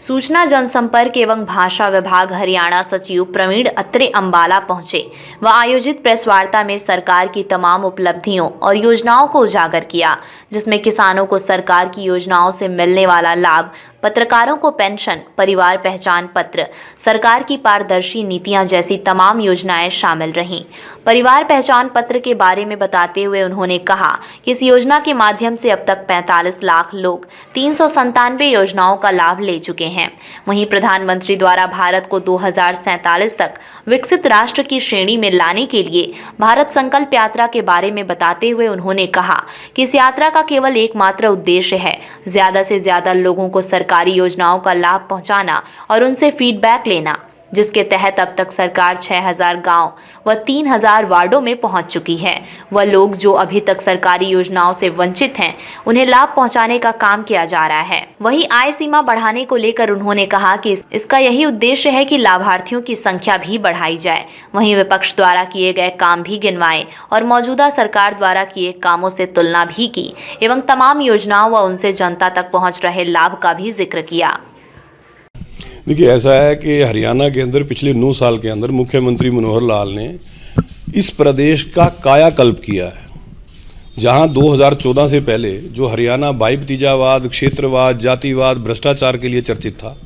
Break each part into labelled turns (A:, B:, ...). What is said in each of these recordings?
A: सूचना जनसंपर्क एवं भाषा विभाग हरियाणा सचिव प्रवीण अत्रे अंबाला पहुंचे व आयोजित प्रेस वार्ता में सरकार की तमाम उपलब्धियों और योजनाओं को उजागर किया, जिसमें किसानों को सरकार की योजनाओं से मिलने वाला लाभ, पत्रकारों को पेंशन, परिवार पहचान पत्र, सरकार की पारदर्शी नीतियां जैसी तमाम योजनाएं शामिल रहीं। परिवार पहचान पत्र के बारे में बताते हुए उन्होंने कहा कि इस योजना के माध्यम से अब तक 45 लाख लोग 397 योजनाओं का लाभ ले चुके हैं। वहीं प्रधानमंत्री द्वारा भारत को 2047 तक विकसित राष्ट्र की श्रेणी में लाने के लिए भारत संकल्प यात्रा के बारे में बताते हुए उन्होंने कहा कि इस यात्रा का केवल एकमात्र उद्देश्य है ज्यादा से ज्यादा लोगों को सरकारी योजनाओं का लाभ पहुंचाना और उनसे फीडबैक लेना, जिसके तहत अब तक सरकार 6000 गांव व 3000 वार्डों में पहुंच चुकी है। वह लोग जो अभी तक सरकारी योजनाओं से वंचित हैं, उन्हें लाभ पहुंचाने का काम किया जा रहा है। वहीं आय सीमा बढ़ाने को लेकर उन्होंने कहा कि इसका यही उद्देश्य है कि लाभार्थियों की संख्या भी बढ़ाई जाए। वहीं विपक्ष द्वारा किए गए काम भी गिनवाए और मौजूदा सरकार द्वारा किए कामों से तुलना भी की एवं तमाम योजनाओं व उनसे जनता तक पहुँच रहे लाभ का भी जिक्र किया।
B: देखिए, ऐसा है कि हरियाणा के अंदर पिछले 9 साल के अंदर मुख्यमंत्री मनोहर लाल ने इस प्रदेश का कायाकल्प किया है। जहां 2014 से पहले जो हरियाणा भाई भतीजावाद, क्षेत्रवाद, जातिवाद, भ्रष्टाचार के लिए चर्चित था,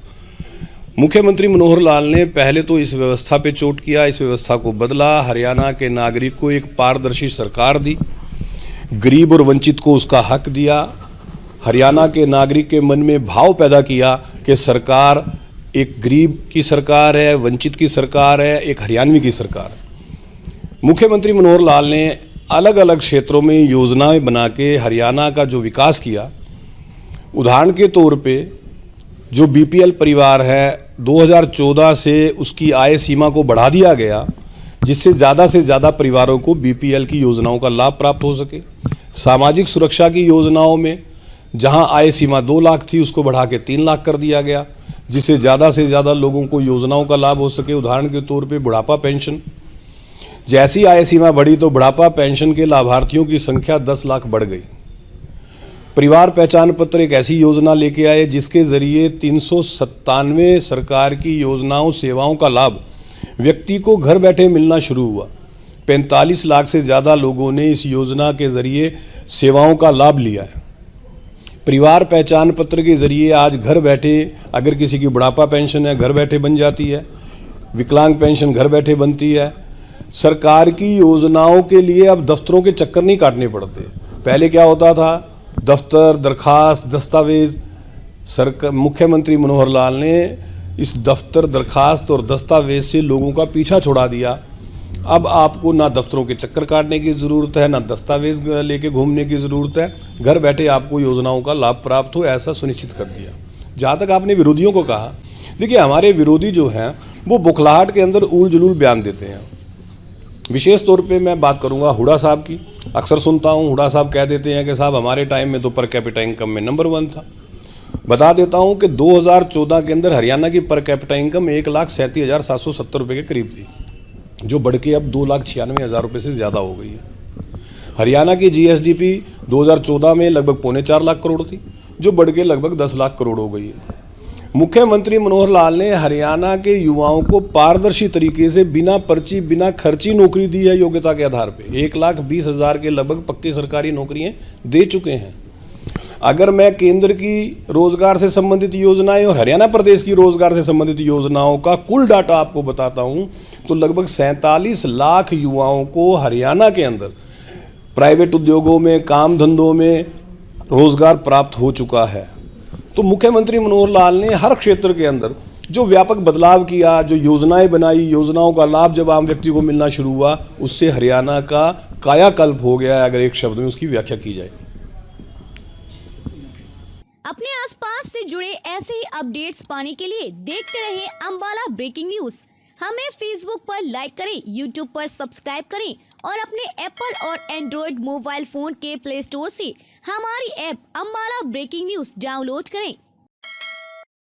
B: मुख्यमंत्री मनोहर लाल ने पहले तो इस व्यवस्था पे चोट किया, इस व्यवस्था को बदला, हरियाणा के नागरिक को एक पारदर्शी सरकार दी, गरीब और वंचित को उसका हक दिया, हरियाणा के नागरिक के मन में भाव पैदा किया कि सरकार एक गरीब की सरकार है, वंचित की सरकार है, एक हरियाणवी की सरकार है। मुख्यमंत्री मनोहर लाल ने अलग अलग क्षेत्रों में योजनाएं बना के हरियाणा का जो विकास किया, उदाहरण के तौर पे जो बीपीएल परिवार है, 2014 से उसकी आय सीमा को बढ़ा दिया गया, जिससे से ज़्यादा परिवारों को बीपीएल की योजनाओं का लाभ प्राप्त हो सके। सामाजिक सुरक्षा की योजनाओं में जहां आय सीमा 2 लाख थी, उसको बढ़ा के 3 लाख कर दिया गया, जिससे से ज़्यादा लोगों को योजनाओं का लाभ हो सके। उदाहरण के तौर पे बुढ़ापा पेंशन, जैसी आय सीमा बढ़ी तो बुढ़ापा पेंशन के लाभार्थियों की संख्या 10 लाख बढ़ गई। परिवार पहचान पत्र एक ऐसी योजना लेके आए जिसके ज़रिए 397 सरकार की योजनाओं सेवाओं का लाभ व्यक्ति को घर बैठे मिलना शुरू हुआ। 45 लाख से ज़्यादा लोगों ने इस योजना के ज़रिए सेवाओं का लाभ लिया है। परिवार पहचान पत्र के ज़रिए आज घर बैठे अगर किसी की बुढ़ापा पेंशन है, घर बैठे बन जाती है, विकलांग पेंशन घर बैठे बनती है। सरकार की योजनाओं के लिए अब दफ्तरों के चक्कर नहीं काटने पड़ते। पहले क्या होता था, दफ्तर, दरखास्त, दस्तावेज। मुख्यमंत्री मनोहर लाल ने इस दफ्तर, दरखास्त और दस्तावेज से लोगों का पीछा छुड़ा दिया। अब आपको ना दफ्तरों के चक्कर काटने की ज़रूरत है, ना दस्तावेज लेके घूमने की ज़रूरत है, घर बैठे आपको योजनाओं का लाभ प्राप्त हो, ऐसा सुनिश्चित कर दिया। जहाँ तक आपने विरोधियों को कहा, देखिए हमारे विरोधी जो हैं वो बुखलाहट के अंदर ऊल जुलूल बयान देते हैं। विशेष तौर पे मैं बात करूँगा हुड्डा साहब की। अक्सर सुनता हूँ हुड्डा साहब कह देते हैं कि साहब हमारे टाइम में तो पर कैपिटा इनकम में नंबर 1 था। बता देता हूँ कि 2014 के अंदर हरियाणा की पर कैपिटा इनकम 1,37,770 रुपये के करीब थी, जो बढ़ के अब 2,96,000 रुपये से ज़्यादा हो गई है। हरियाणा की जीएसडीपी 2014 में लगभग 4.25 लाख करोड़ थी, जो बढ़ के लगभग 10 लाख करोड़ हो गई है। मुख्यमंत्री मनोहर लाल ने हरियाणा के युवाओं को पारदर्शी तरीके से बिना पर्ची, बिना खर्ची नौकरी दी है योग्यता के आधार पे। 1,20,000 के लगभग पक्की सरकारी नौकरियां दे चुके हैं। अगर मैं केंद्र की रोजगार से संबंधित योजनाएं और हरियाणा प्रदेश की रोजगार से संबंधित योजनाओं का कुल डाटा आपको बताता हूं, तो लगभग 47 लाख युवाओं को हरियाणा के अंदर प्राइवेट उद्योगों में, काम धंधों में रोजगार प्राप्त हो चुका है। तो मुख्यमंत्री मनोहर लाल ने हर क्षेत्र के अंदर जो व्यापक बदलाव किया, जो योजनाएं बनाई, योजनाओं का लाभ जब आम व्यक्ति को मिलना शुरू हुआ, उससे हरियाणा का कायाकल्प हो गया है, अगर एक शब्द में उसकी व्याख्या की जाए।
C: अपने आसपास से जुड़े ऐसे ही अपडेट्स पाने के लिए देखते रहिए अंबाला ब्रेकिंग न्यूज। हमें फेसबुक पर लाइक करें, यूट्यूब पर सब्सक्राइब करें और अपने एप्पल और एंड्रॉयड मोबाइल फोन के प्ले स्टोर से हमारी app Ambala breaking news download करें।